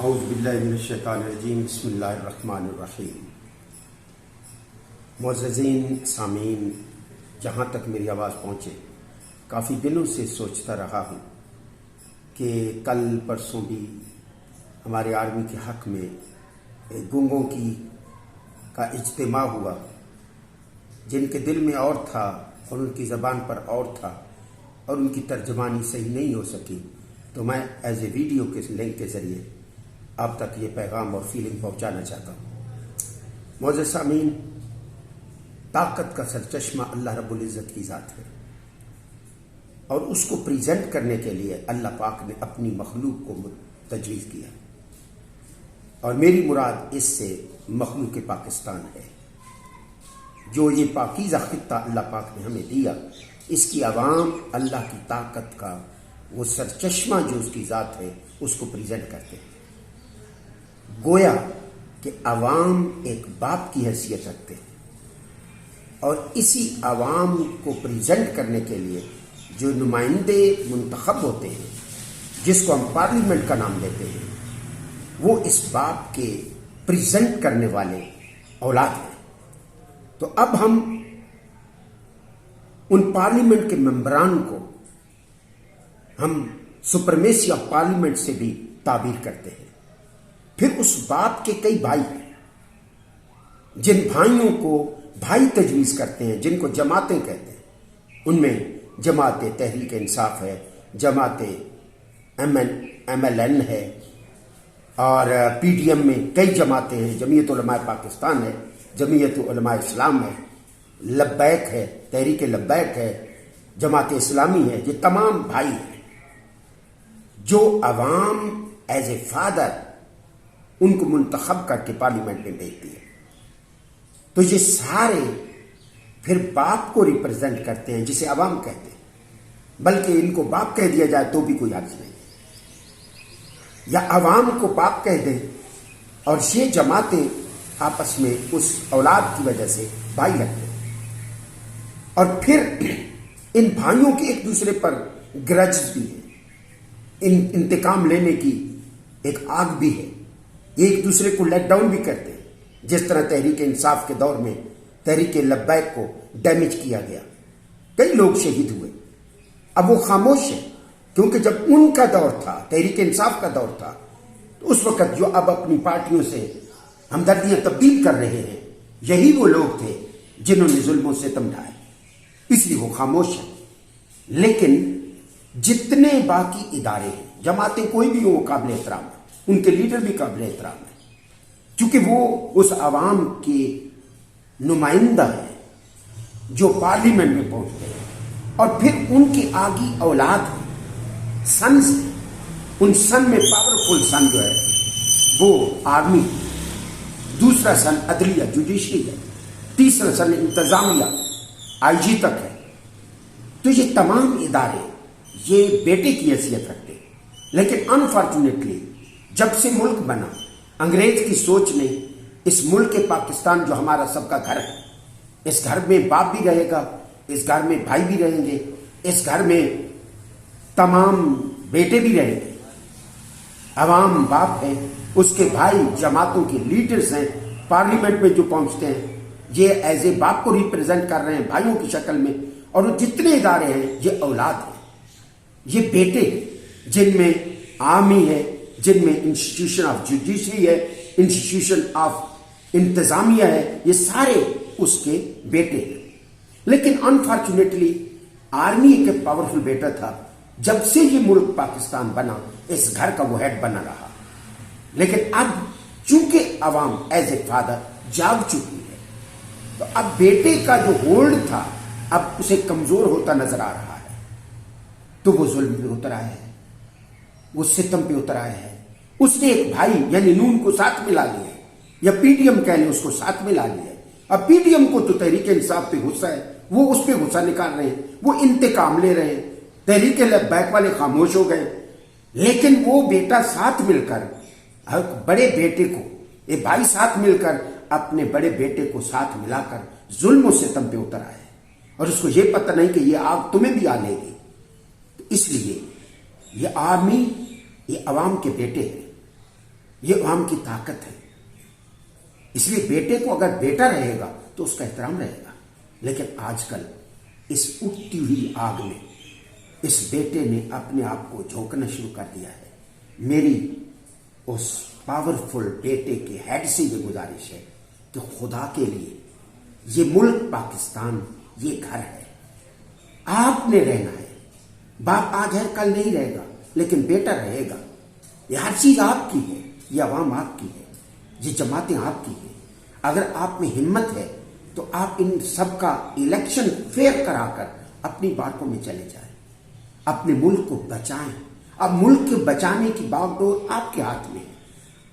اعوذ باللہ من الشیطان الرجیم بسم اللہ الرحمن الرحیم۔ معززین سامعین، جہاں تک میری آواز پہنچے، کافی دنوں سے سوچتا رہا ہوں کہ کل پرسوں بھی ہمارے آرمی کے حق میں گنگوں کا اجتماع ہوا، جن کے دل میں اور تھا اور ان کی زبان پر اور تھا اور ان کی ترجمانی صحیح نہیں ہو سکی، تو میں ایز اے ویڈیو کے لنک کے ذریعے آپ تک یہ پیغام اور فیلنگ پہنچانا چاہتا ہوں۔ معزز سامعین، طاقت کا سرچشمہ اللہ رب العزت کی ذات ہے، اور اس کو پریزنٹ کرنے کے لیے اللہ پاک نے اپنی مخلوق کو تجویز کیا، اور میری مراد اس سے مخلوق پاکستان ہے۔ جو یہ پاکیزہ خطہ اللہ پاک نے ہمیں دیا، اس کی عوام اللہ کی طاقت کا وہ سرچشمہ جو اس کی ذات ہے اس کو پریزنٹ کرتے ہیں۔ گویا کہ عوام ایک باپ کی حیثیت رکھتے ہیں، اور اسی عوام کو پریزنٹ کرنے کے لیے جو نمائندے منتخب ہوتے ہیں، جس کو ہم پارلیمنٹ کا نام دیتے ہیں، وہ اس باپ کے پریزنٹ کرنے والے اولاد ہیں۔ تو اب ہم ان پارلیمنٹ کے ممبران کو ہم سپرمیسی آف پارلیمنٹ سے بھی تعبیر کرتے ہیں۔ پھر اس باپ کے کئی بھائی ہیں، جن بھائیوں کو بھائی تجویز کرتے ہیں، جن کو جماعتیں کہتے ہیں۔ ان میں جماعت تحریک انصاف ہے، جماعت MLN ہے، اور PDM میں کئی جماعتیں ہیں، جمعیت علماء پاکستان ہے، جمعیت علماء اسلام ہے، لبیک ہے، تحریک لبیک ہے، جماعت اسلامی ہے۔ یہ تمام بھائی ہیں جو عوام ایز اے فادر ان کو منتخب کر کے پارلیمنٹ میں بھیجتی ہے۔ تو یہ سارے پھر باپ کو ریپرزینٹ کرتے ہیں، جسے عوام کہتے ہیں، بلکہ ان کو باپ کہہ دیا جائے تو بھی کوئی حرج نہیں، یا عوام کو باپ کہہ دیں، اور یہ جماعتیں آپس میں اس اولاد کی وجہ سے بھائی لگتے ہیں۔ اور پھر ان بھائیوں کے ایک دوسرے پر گرجز بھی ہیں، انتقام لینے کی ایک آگ بھی ہے، یہ ایک دوسرے کو لیٹ ڈاؤن بھی کرتے ہیں۔ جس طرح تحریک انصاف کے دور میں تحریک لبیک کو ڈیمیج کیا گیا، کئی لوگ شہید ہوئے، اب وہ خاموش ہیں، کیونکہ جب ان کا دور تھا، تحریک انصاف کا دور تھا، تو اس وقت جو اب اپنی پارٹیوں سے ہمدردیاں تبدیل کر رہے ہیں، یہی وہ لوگ تھے جنہوں نے ظلم و ستم ڈھائے، اس لیے وہ خاموش ہیں۔ لیکن جتنے باقی ادارے ہیں، جماعتیں کوئی بھی ہو، وہ قابل احترام ہیں، ان کے لیڈر بھی قابل احترام ہیں، کیونکہ وہ اس عوام کے نمائندہ ہیں جو پارلیمنٹ میں پہنچتے ہیں، اور پھر ان کی آگی اولاد ہیں، سنز ہیں۔ ان سن میں پاورفل سن جو ہے وہ آرمی ہے، دوسرا سن عدلیہ جوڈیشری ہے، تیسرا سن انتظامیہ IG تک ہے۔ تو یہ تمام ادارے یہ بیٹے کی حیثیت رکھتے ہیں، لیکن انفارچونیٹلی جب سے ملک بنا، انگریز کی سوچ نے اس ملک پاکستان جو ہمارا سب کا گھر ہے، اس گھر میں باپ بھی رہے گا، اس گھر میں بھائی بھی رہیں گے، اس گھر میں تمام بیٹے بھی رہیں گے، عوام باپ ہے، اس کے بھائی جماعتوں کے لیڈرز ہیں، پارلیمنٹ میں جو پہنچتے ہیں یہ ایز اے باپ کو ریپرزینٹ کر رہے ہیں بھائیوں کی شکل میں، اور جتنے ادارے ہیں یہ اولاد ہیں، یہ بیٹے ہیں، جن میں آرمی ہے، جن میں انسٹیٹیوشن آف جوڈیشری ہے، انسٹیٹیوشن آف انتظامیہ ہے، یہ سارے اس کے بیٹے ہیں۔ لیکن انفارچونیٹلی آرمی ایک پاورفل بیٹا تھا، جب سے یہ ملک پاکستان بنا اس گھر کا وہ ہیڈ بنا رہا، لیکن اب چونکہ عوام ایز اے فادر جاگ چکی ہے، تو اب بیٹے کا جو ہولڈ تھا اب اسے کمزور ہوتا نظر آ رہا ہے، تو وہ ظلم پہ اتر آیا ہے، وہ ستم پہ اتر آیا ہے۔ اس نے ایک بھائی یعنی نون کو ساتھ ملا لیا، یا PDM کہہ لیں، اس کو ساتھ ملا لیا۔ اب PDM کو تو تحریک انصاف پہ غصہ ہے، وہ اس پہ غصہ نکال رہے ہیں، وہ انتقام لے رہے ہیں، تحریک لبیک والے خاموش ہو گئے۔ لیکن وہ بیٹا ساتھ مل کر بڑے بیٹے کو، یہ بھائی ساتھ مل کر اپنے بڑے بیٹے کو ساتھ ملا کر ظلم و ستم پہ اتر آئے، اور اس کو یہ پتہ نہیں کہ یہ آگ تمہیں بھی آ لے گی۔ اس لیے یہ آرمی یہ عوام کے بیٹے ہیں، یہ عوام کی طاقت ہے. اس لیے بیٹے کو اگر بیٹا رہے گا تو اس کا احترام رہے گا. لیکن آج کل اس اٹھتی ہوئی آگ میں اس بیٹے نے اپنے آپ کو جھونکنا شروع کر دیا ہے. میری اس پاورفل بیٹے کے ہیڈ سے یہ گزارش ہے کہ خدا کے لیے یہ ملک پاکستان یہ گھر ہے, آپ نے رہنا ہے. باپ آج ہے کل نہیں رہے گا, لیکن بیٹا رہے گا. یہ ہر چیز آپ کی ہے, یہ عوام آپ کی ہے, یہ جماعتیں آپ کی ہیں. اگر آپ میں ہمت ہے تو آپ ان سب کا الیکشن فیئر کرا کر اپنی باتوں میں چلے جائیں, اپنے ملک کو بچائیں. اب ملک کے بچانے کی باغ ڈور آپ کے ہاتھ میں ہے.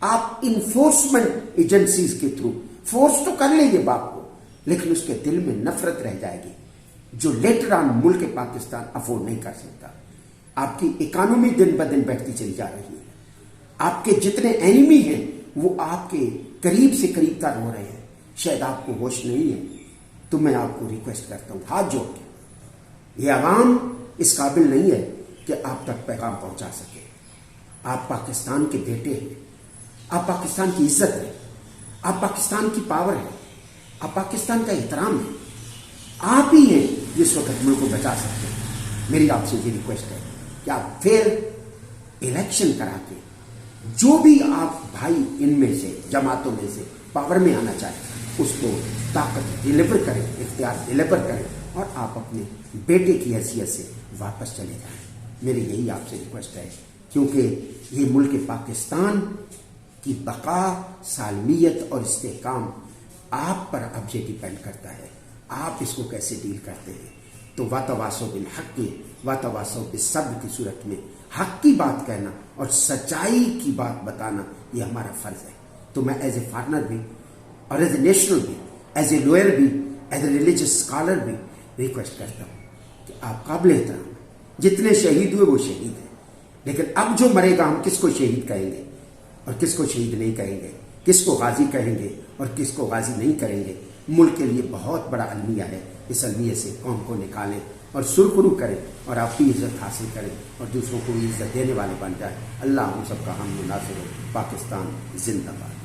آپ انفورسمنٹ ایجنسیز کے تھرو فورس تو کر لیں گے باپ کو, لیکن اس کے دل میں نفرت رہ جائے گی جو لیٹر آن ملک پاکستان افورڈ نہیں کر سکتا. آپ کی اکانومی دن بدن بیٹھتی چلی جا رہی ہے. آپ کے جتنے اینیمی ہیں وہ آپ کے قریب سے قریب تر ہو رہے ہیں. شاید آپ کو ہوش نہیں ہے, تو میں آپ کو ریکویسٹ کرتا ہوں ہاتھ جوڑ کے, یہ عوام اس قابل نہیں ہے کہ آپ تک پیغام پہنچا سکے. آپ پاکستان کے بیٹے ہیں, آپ پاکستان کی عزت ہے, آپ پاکستان کی پاور ہے, آپ پاکستان کا احترام ہے. آپ ہی ہیں جس وقت ملک کو بچا سکتے ہیں. میری آپ سے یہ ریکویسٹ ہے کہ آپ پھر الیکشن کرا کے جو بھی آپ بھائی ان میں سے جماعتوں میں سے پاور میں آنا چاہتے ہیں اس کو طاقت ڈیلیور کریں, اختیار ڈیلیور کریں, اور آپ اپنے بیٹے کی حیثیت سے واپس چلے جائیں. میری یہی آپ سے ریکویسٹ ہے, کیونکہ یہ ملک پاکستان کی بقا, سالمیت اور استحکام آپ پر اب یہ ڈیپینڈ کرتا ہے. آپ اس کو کیسے ڈیل کرتے ہیں. تو واتواصو بالحق واتواصو بالصبر کی صورت میں حق کی بات کہنا اور سچائی کی بات بتانا یہ ہمارا فرض ہے. تو میں ایز اے فارنر بھی اور ایز اے نیشنل بھی, ایز اے لوئر بھی, ایز اے ریلیجس اسکالر بھی ریکویسٹ کرتا ہوں کہ آپ قابل احترام ہیں. جتنے شہید ہوئے وہ شہید ہیں, لیکن اب جو مرے گا ہم کس کو شہید کہیں گے اور کس کو شہید نہیں کہیں گے, کس کو غازی کہیں گے اور کس کو غازی نہیں کریں گے. ملک کے لیے بہت بڑا المیہ ہے. اس المیہ سے قوم کو نکالیں اور سرخرو کریں اور آپ کی عزت حاصل کریں اور دوسروں کو عزت دینے والے بن جائیں. اللہ ہم سب کا ہم ناصر ہو. پاکستان زندہ باد.